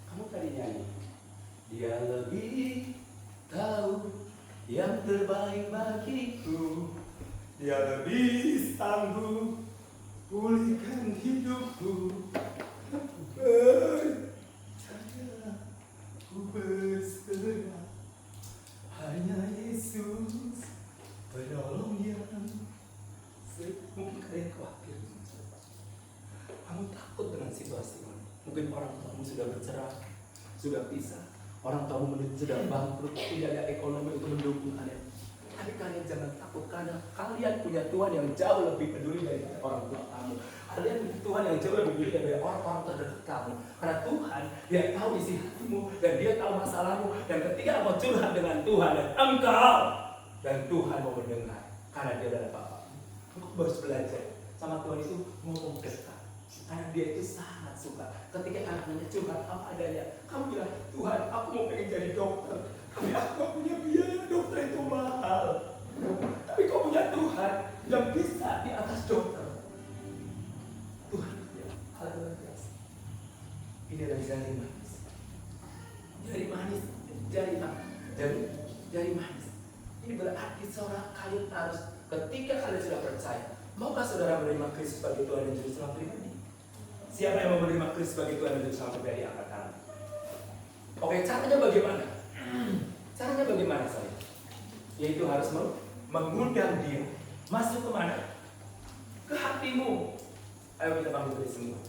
Kamu tadi nyanyi, Dia lebih tahu yang terbaik bagiku. Dia lebih sanggup pulihkan hidupku. Percaya, ku berserah. Hanya Yesus penolong yang mungkin kalian khawatir. Kamu takut dengan situasi ini. Mungkin orang tuamu sudah bercerai, sudah pisah. Orang tuamu sudah bangkrut, tidak ada ekonomi untuk mendukung kalian. Tapi kalian jangan takut karena kalian punya Tuhan yang jauh lebih peduli dari orang tua kamu. Kalian punya Tuhan yang jauh lebih peduli dari orang-orang terdekat kamu. Karena Tuhan, Dia tahu isi hatimu dan Dia tahu masalahmu. Dan ketika engkau curhat dengan Tuhan dan Tuhan mau mendengar karena Dia adalah Bapa. Engkau harus belajar sama Tuhan itu ngomong dekat. Karena Dia itu sangat suka. Ketika anaknya curhat apa adanya, kamu bilang, Tuhan, aku mau pengen jadi dokter. Tapi aku gak punya biaya, dokter itu mahal. Tapi kau punya Tuhan yang bisa di atas dokter. Tuhan, hal luar biasa. Ini adalah jari manis. Jari manis, jari manis. Ini berarti seorang kalian harus, ketika kalian sudah percaya, maukah saudara menerima Kristus sebagai Tuhan dan Juru Selamat pribadi? Siapa yang mau menerima Kristus sebagai Tuhan dan Juru Selamat pribadi, angkat tangan. Oke, caranya bagaimana? Caranya bagaimana saya? Yaitu harus mengundang Dia masuk kemana? Ke hatimu. Ayo kita bangun dari semua.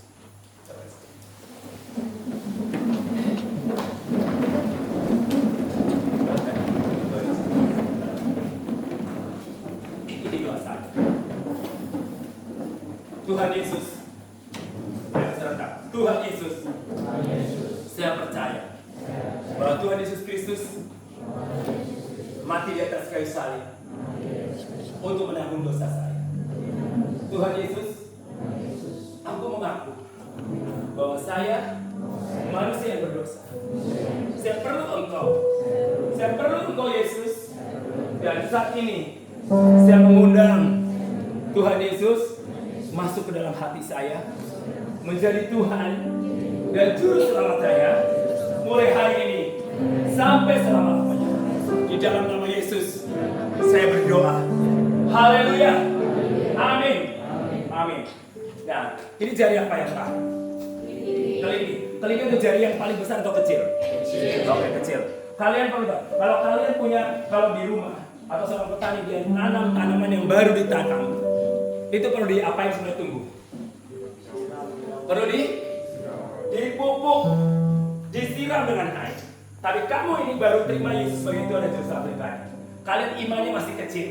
Ini doa saya. Tuhan Yesus. Tuhan Yesus. Saya percaya bahwa Tuhan Yesus Kristus mati di atas kayu salib untuk menanggung dosa saya. Tuhan Yesus, aku mengaku bahwa saya manusia yang berdosa. Saya perlu Engkau. Saya perlu Engkau Yesus. Dan saat ini saya mengundang Tuhan Yesus masuk ke dalam hati saya, menjadi Tuhan dan Juru Selamat saya mulai hari ini sampai selama-lamanya. Di dalam nama Yesus saya berdoa. Haleluya. Amin. Amin. Nah, ini jari apa yang terakhir? Telinga. Telinga itu jari yang paling besar atau kecil? Oke, kecil. Kalian perlu tahu, kalau kalian punya, kalau di rumah atau seorang petani dia nanam tanaman yang baru ditanam, itu perlu diapain sebelum tumbuh? Perlu dipupuk, disiram dengan air. Tapi kamu ini baru terima Yesus sebagai Tuhan dan Juru Selamat pribadi. Kalian imannya masih kecil,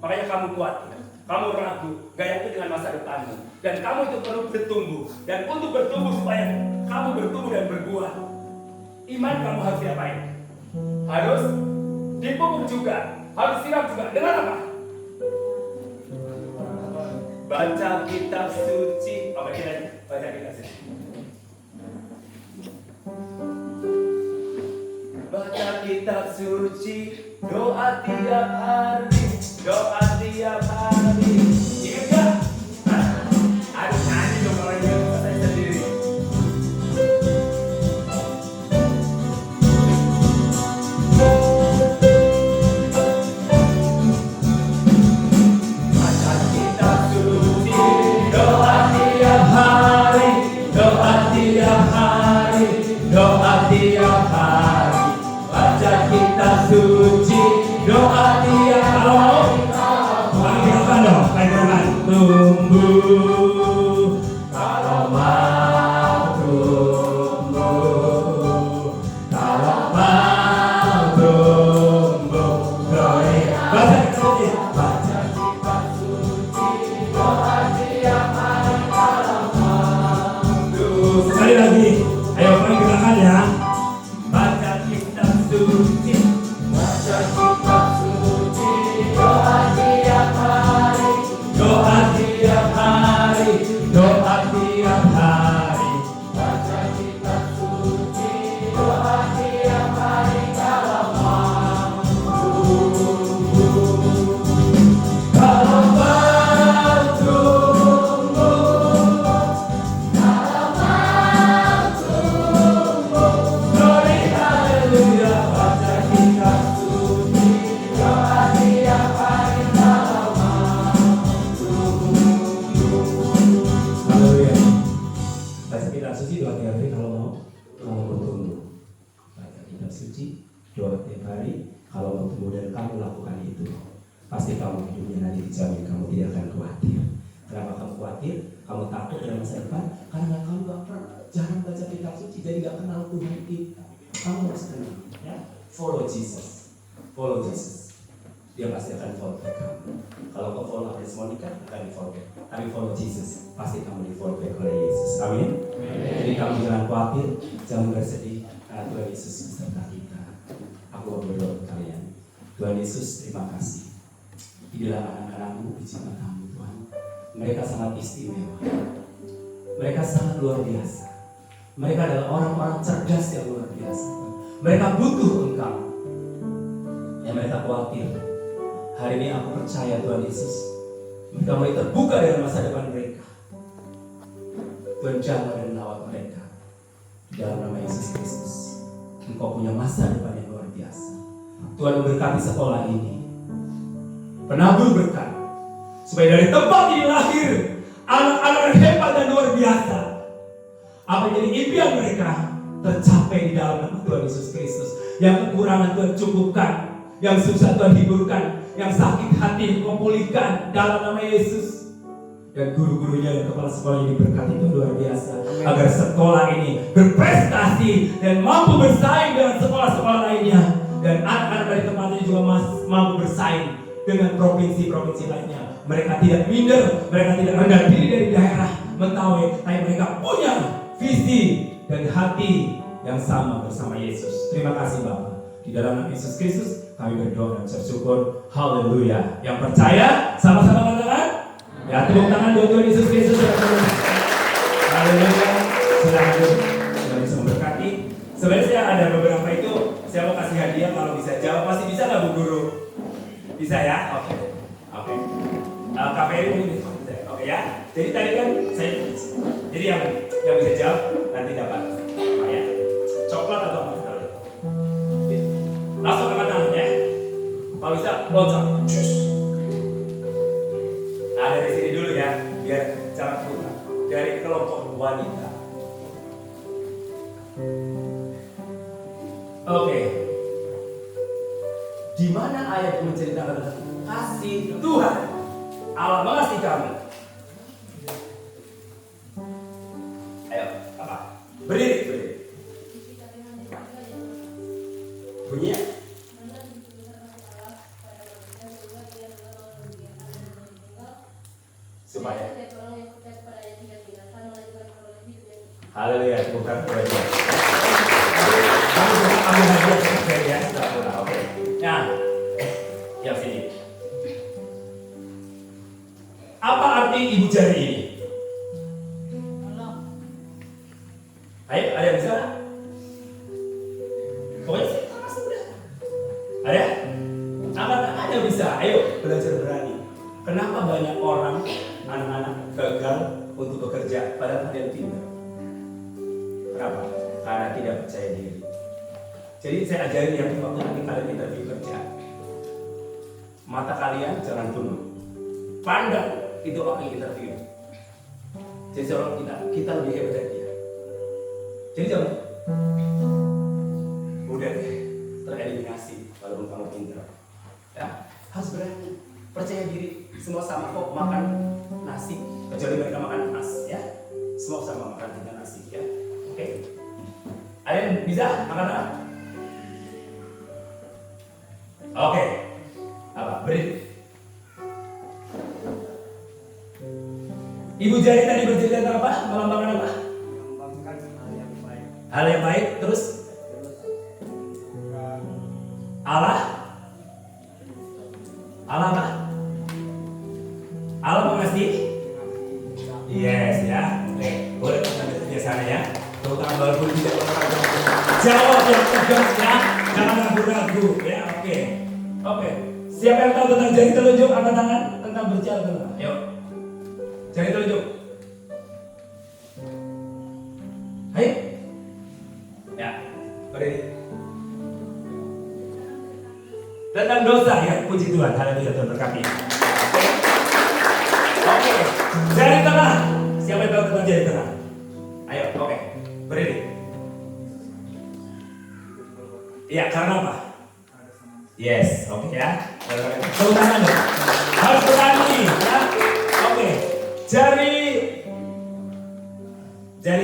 makanya kamu kuat, kamu ragu, gak yakin dengan masa depanmu. Dan kamu itu perlu bertumbuh. Dan untuk bertumbuh supaya kamu bertumbuh dan berbuah, iman kamu harus diapain? Harus dipupuk juga, harus siram juga. Dengan apa? Baca kitab suci. Oke, kita baca kitab suci. Baca kitab suci, doa tiap hari, doa tiap hari. Ingat gak? Aduh, nyanyi dong kalau ingat saya sendiri. Baca kitab suci, doa tiap hari, doa tiap hari, doa tiap hari. Baca kitab suci, doa tiap hari. engkau waktu muda dan kamu lakukan itu, pasti kamu hidupnya nanti dijamin, kamu tidak akan khawatir. Kenapa kamu khawatir? Kamu takut dengan masa depan? Karena kamu jarang baca kitab suci, jadi gak kenal Tuhan kita. Kamu harus kenal, ya. Follow Jesus, follow Jesus. Dia pasti akan follow back kamu. Kalau kau follow Agnes Monica, akan di follow back. Tapi follow Jesus, pasti kamu di follow back oleh Yesus. Amin. Jadi kamu jangan khawatir, jangan bersedih, karena Tuhan Yesus beserta kita. Aku mau berdoa untuk kalian. Tuhan Yesus, terima kasih. Inilah anak-anakmu, biji matamu Tuhan. Mereka sangat istimewa. Mereka sangat luar biasa. Mereka adalah orang-orang cerdas yang luar biasa. Mereka butuh Engkau. Yang mereka khawatir. Hari ini aku percaya Tuhan Yesus, mereka mulai terbuka dengan masa depan mereka. Tuhan jamah dan melawat mereka. Dalam nama Yesus Kristus, Engkau punya masa depan yang luar biasa. Tuhan memberkati sekolah ini. Penabur berkat, supaya dari tempat ini lahir anak-anak yang hebat dan luar biasa. Apa yang jadi impian mereka tercapai di dalam nama Tuhan Yesus Kristus. Yang kekurangan Tuhan cukupkan, yang susah Tuhan hiburkan, yang sakit hati Engkau pulihkan dalam nama Yesus. Dan guru-gurunya dan kepala sekolah ini berkati Tuhan luar biasa. Amen. Agar sekolah ini berprestasi dan mampu bersaing dengan sekolah-sekolah lainnya. Dan anak-anak dari tempat ini juga mampu bersaing dengan provinsi-provinsi lainnya. Mereka tidak minder, mereka tidak rendah diri dari daerah Mentawai, tapi mereka punya visi dan hati yang sama bersama Yesus. Terima kasih Bapak. Di dalam nama Yesus Kristus kami berdoa dan bersyukur. Haleluya. Yang percaya sama-sama katakan. Ya, tepuk tangan buat Tuhan Yesus Kristus. Haleluya. Silakan Tuhan Yesus memberkati. Sebenarnya ada beberapa itu saya mau kasih hadiah, kalau bisa jawab pasti bisa nggak Bu Guru? Bisa ya? Oke. KPR ini bisa. Oke ya. Jadi tadi kan saya tulis. Jadi yang bisa jawab nanti dapat apa ya? Coklat atau apa? Langsung angkat tangan ya. Kalau bisa loncat. Nah dari sini dulu ya, biar cara putar. Dari kelompok wanita. Oke. Di mana ayat menceritakan kasih Tuhan Allah mengasihi kami? Ayo, apa? Berdiri. Bunyinya. Supaya. Haleluya, bukan kewajiban. Kamu bisa ambil hadiah ya. Oke. Nah, yang sini. Apa arti ibu jari ini? Ayo, ada yang bisa? Pokoknya sih, masih udah. Ada? Ada bisa. Ayo, belajar berani. Kenapa banyak orang, anak-anak gagal untuk bekerja padahal kalian pintar? Kenapa? Karena tidak percaya diri. Jadi saya ajarin yang waktu nanti kalian interview kerja, mata kalian jangan tunduk, pandang itu orang yang interview. Jadi seorang kita lebih hebat dari dia. Jadi jangan udah deh tereliminasi walaupun kamu pintar. Ya, harus berani, percaya diri. Semua sama kok makan nasi, kecuali mereka makan emas ya. Semua sama makan kita nasi ya. Oke. Ada yang bisa makan? Oke. Apa? Beri. Ibu jari tadi bercerita tentang apa? Melambangkan apa? Melambangkan hal yang baik. Hal yang baik. Terus? Allah apa? Allah mengasihi. Yes ya. Oke. Boleh kita kerja sana ya. Terutama walaupun tidak jawab yang tegas ya. Jangan ragu-ragu ya. Oke. Siapa yang tahu tentang jari telunjuk angkat tangan tentang berjalan ke tengah? Ayo. Jari telunjuk. Ayo. Ya. Berdiri. Tentang dosa ya. Puji Tuhan. Haleluya, Tuhan berkati. Oke. Jari tengah. Siapa yang tahu tentang jari tengah? Ayo. Oke. Berdiri. Iya, karena apa? Yes, oke ya. Tepuk tangan dong. Harus berani ya. Oke. Jari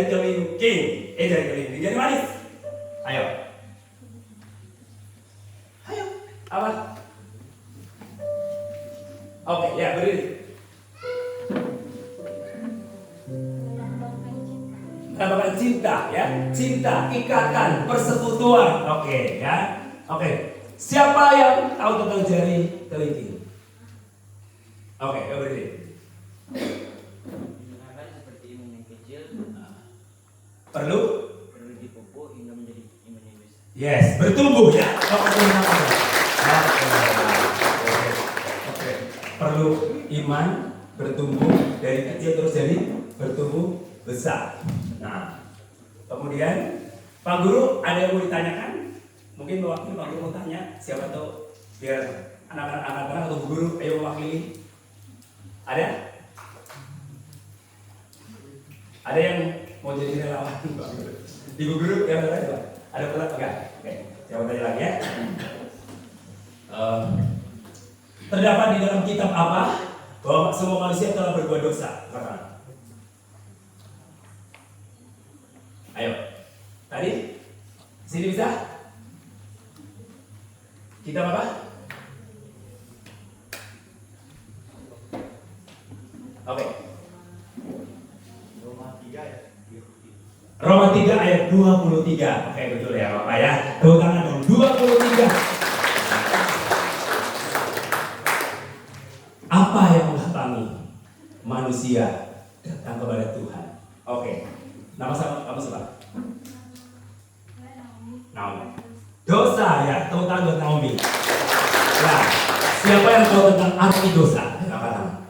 kelingking. Jari kelingking. Jari manis. Ayo. Ayo. Apa? Oke, ya berdiri. Menambahkan cinta ya. Cinta, ikatan, persekutuan. Oke ya. Oke. Siapa yang tahu tentang jari kelingking? Oke, ya berdiri. Akan seperti iman yang kecil, Perlu? dipupuk hingga menjadi iman yang besar. Yes, bertumbuh ya. Oke. Perlu iman bertumbuh dari kecil terus jadi bertumbuh besar. Nah, kemudian Pak Guru ada yang mau ditanyakan? Mungkin mewakili Pak Guru mau tanya, siapa tahu biar anak-anak atau Bu Guru ayo mewakili. Ada? Ada yang mau jadi relawan Pak Guru? Ibu Guru yang ada Pak? Ada pelat enggak? Oke, saya mau tanya lagi ya. Terdapat di dalam kitab apa bahwa semua manusia telah berbuat dosa? Katakan. Ayo, tadi sini bisa? Kitab apa? Oke. Roma 3 ayat 23. Oke, betul ya Bapak ya. Tepuk tangan dong. 23. Apa yang menghalangi manusia datang kepada Tuhan? Oke. Nama kamu siapa? Naomi. Dosa ya, tepuk tangan buat Naomi. Ya, siapa yang tahu tentang arti dosa?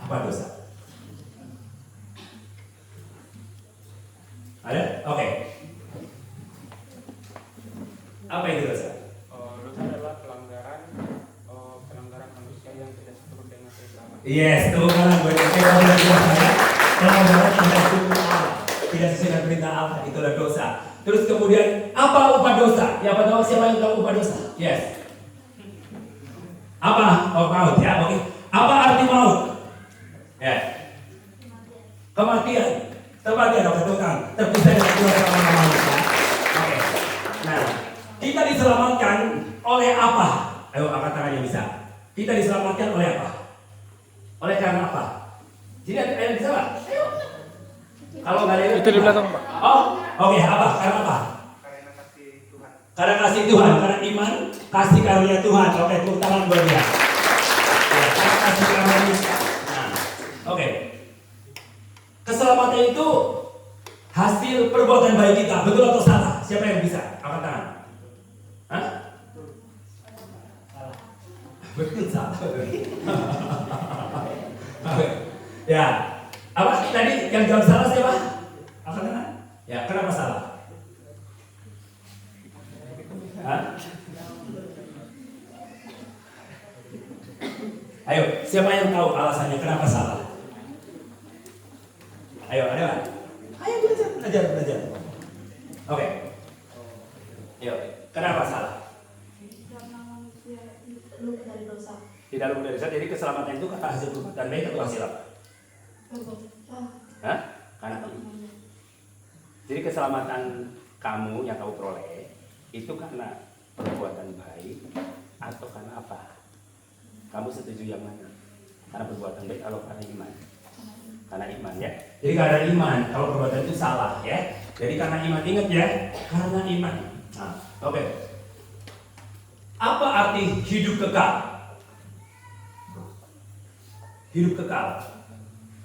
Apa dosa? Ada? Oke. Apa itu dosa? Dosa adalah pelanggaran manusia yang tidak seturut dengan keislaman. Yes, tepuk tangan buat saya. Pelanggaran tidak sesuai dengan perintah Allah, itulah dosa. Terus kemudian apa upah dosa? Ya, apa tahu siapa yang tahu upah dosa? Yes. Apa? Oh, maut ya. Oke. Apa arti maut? Ya. Kematian. Kematian oke, tukang. Terpisah dari Tuhan sama manusia. Oke. Nah, kita diselamatkan oleh apa? Ayo angkat tangan yang bisa. Kita diselamatkan oleh apa? Oleh karena apa? Jadi ada yang bisa Pak? Ayo. Kalau nggak ada yang Itu di belakang, Pak. Oh, oke. Apa? Karena apa? Karena kasih Tuhan. Karena kasih Tuhan, karena iman, kasih karunia Tuhan. Oke, tepuk tangan buat dia. Ya, karena kasih karunia. Nah, oke. Keselamatan itu hasil perbuatan baik kita, betul atau salah? Siapa yang bisa? Angkat tangan. Hah? Betul salah. Oke. Ya. Apa tadi yang jawab salah siapa? Angkat tangan. Ya, kenapa salah? Hah? Ayo, siapa yang tahu alasannya kenapa salah? Ayo, ada nggak? Ayo belajar. Oke. Ayo, kenapa salah? Karena manusia luput dari dosa. Tidak luput dari dosa, jadi keselamatan itu kata hasil perbuatan baik atau hasil apa? Hah? Karena kamu. Jadi keselamatan kamu yang kamu peroleh itu karena perbuatan baik atau karena apa? Kamu setuju yang mana? Karena perbuatan baik atau karena iman? Karena iman ya. Jadi karena iman, kalau perbuatan itu salah ya. Jadi karena iman, ingat ya, karena iman. Nah, oke. Apa arti hidup kekal? Hidup kekal.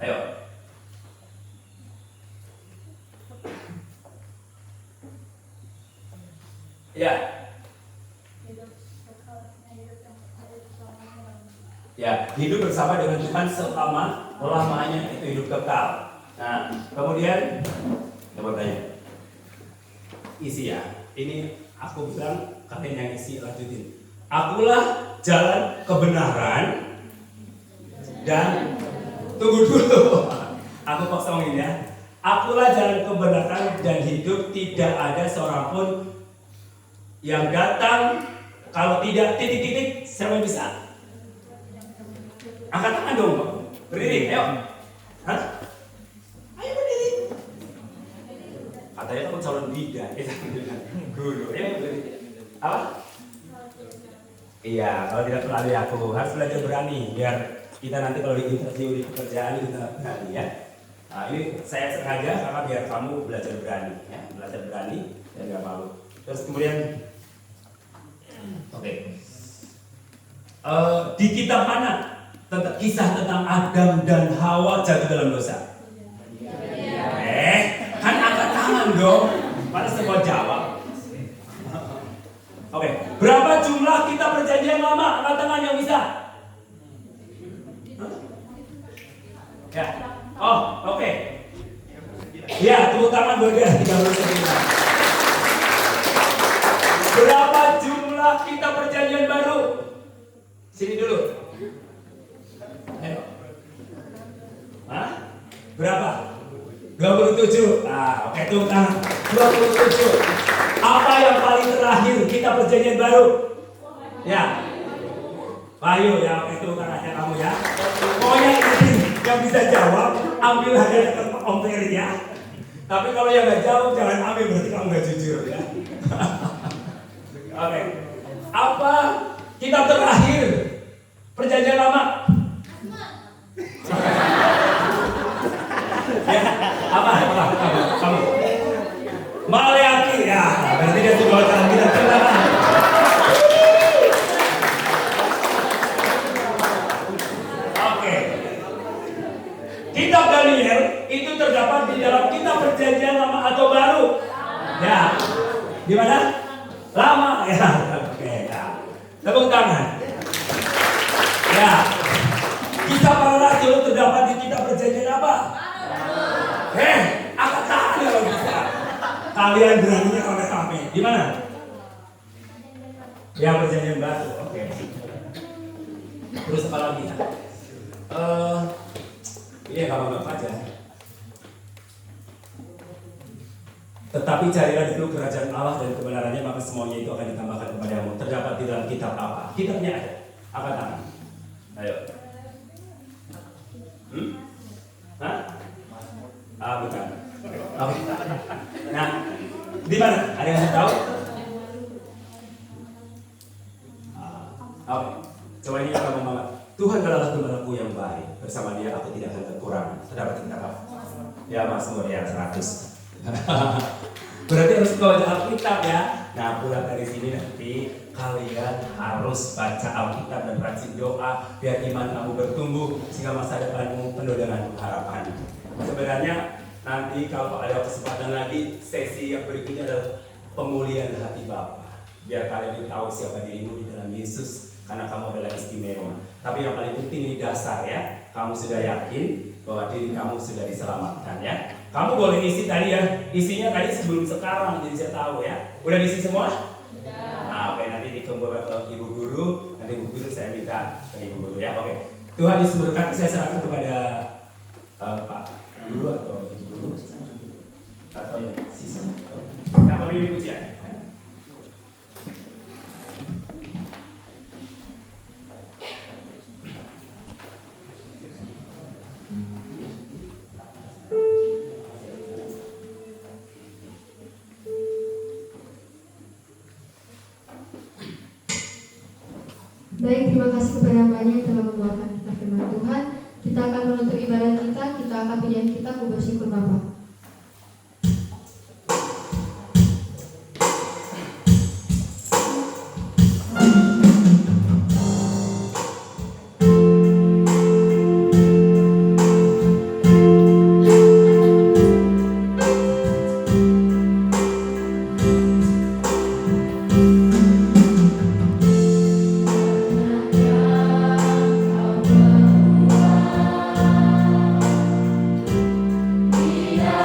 Ayo. Ya. Ya, hidup bersama dengan Tuhan selama lamanya itu hidup kekal. Nah, kemudian coba tanya. Isi ya. Ini aku bilang, kalian yang isi lanjutin. Akulah jalan kebenaran dan tunggu dulu. Aku kosongin ya. Akulah jalan kebenaran dan hidup, tidak ada seorang pun yang datang Kalau tidak, titik-titik, siapa yang bisa? Angkat tangan dong, berdiri, ayo. Hah? Ayo berdiri. Katanya kamu calon bidan, guru, ayo berdiri. Apa? Iya, kalau tidak melalui aku, harus belajar berani, biar kita nanti kalau di interview di pekerjaan kita berani ya. Nah, ini saya sengaja karena biar kamu belajar berani, ya, belajar berani dan nggak malu. Terus kemudian, oke. Di kitab mana kisah tentang Adam dan Hawa jatuh dalam dosa? Kan angkat tangan dong, mana semua jawab. Oke, berapa jumlah kitab perjanjian lama? Angkat tangan yang bisa. Ya, oh, oke. Ya, tepuk tangan buat dia. 39. Berapa jumlah kitab perjanjian baru? Sini dulu. Ayo. Hah? Berapa? 27. Ah, oke, tepuk tangan. 27. Apa yang paling terakhir kitab perjanjian baru? Ya. Wahyu, ya, oke, tepuk tangannya kamu ya. Pokoknya ini yang bisa jawab, ambil hadiah ke Om Ferry ya. Tapi kalau yang nggak jawab, jangan ambil, berarti kamu nggak jujur ya. Oke. Apa kitab terakhir perjanjian lama? Ya, apa? Kamu? Maleakhi ya, berarti dia sudah dalam kitab terakhir. Oke. Kitab Daniel itu terdapat di dalam kitab perjanjian lama atau baru? Ya. Di mana? Lama ya. Oke, ya. Tepuk tangan. Ya. Kisah para rasul terdapat di kitab perjanjian apa? Angkat tangan kalau bisa. Kalian beraninya oleh kami. Di mana? Ya, perjanjian baru. Oke. Terus apa lagi? Ini kamu nggak aja. Tetapi carilah dulu kerajaan Allah dan kebenarannya, maka semuanya itu akan ditambahkan kepadamu. Terdapat di dalam kitab apa? Kitabnya ada. Angkat tangan. Ayo. Hah? Bukan. Oke. Nah, di mana? Ada yang tahu? Oke. Coba ini kita ngomong. Tuhan adalah gembalaku yang baik. Bersama Dia aku tidak akan kekurangan. Terdapat di kitab apa? Ya, Mazmur ya 100. Berarti harus baca Alkitab ya. Nah, pulang dari sini nanti kalian harus baca Alkitab dan rajin doa biar iman kamu bertumbuh sehingga masa depanmu penuh dengan harapan. Sebenarnya nanti kalau ada kesempatan lagi, sesi yang berikutnya adalah pemulihan hati Bapa. Biar kalian tahu siapa dirimu di dalam Yesus, karena kamu adalah istimewa. Tapi yang paling penting ini dasar ya. Kamu sudah yakin bahwa diri kamu sudah diselamatkan ya. Kamu boleh isi tadi ya. Isinya tadi sebelum sekarang, jadi saya tahu ya. Udah diisi semua? Nah, oke, nanti dikumpulkan ke Ibu Guru. Nanti Ibu Guru saya minta ke Ibu Guru ya. Oke. Tuhan Yesus berkati, saya serahkan kepada Pak Guru atau Ibu Guru atau yang sisa. Yang pemimpin ujian. Baik, terima kasih kepada Mbaknya yang telah membawakan kita firman Tuhan. Kita akan menutup ibadah kita akan pilihan kita bersyukur Bapak. Yeah.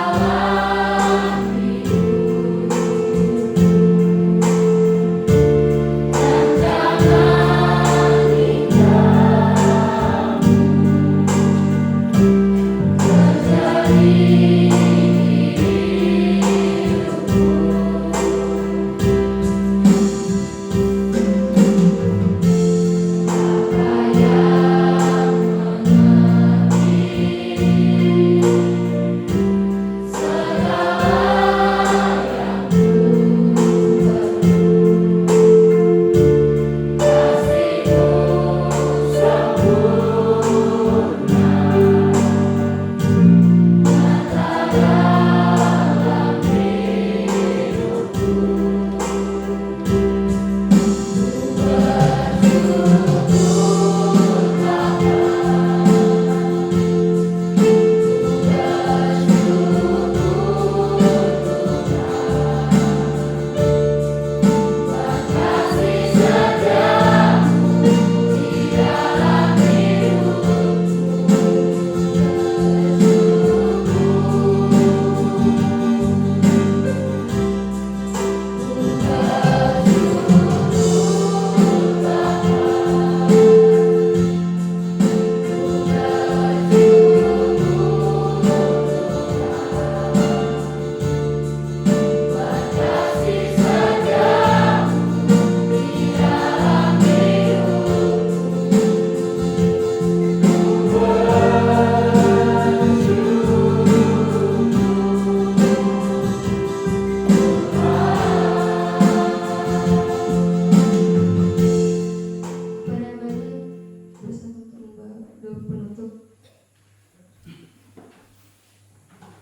tutup.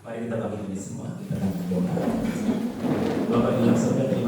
Mari kita bagi ini semua, kita akan berdoa. Bapak di dalam surga,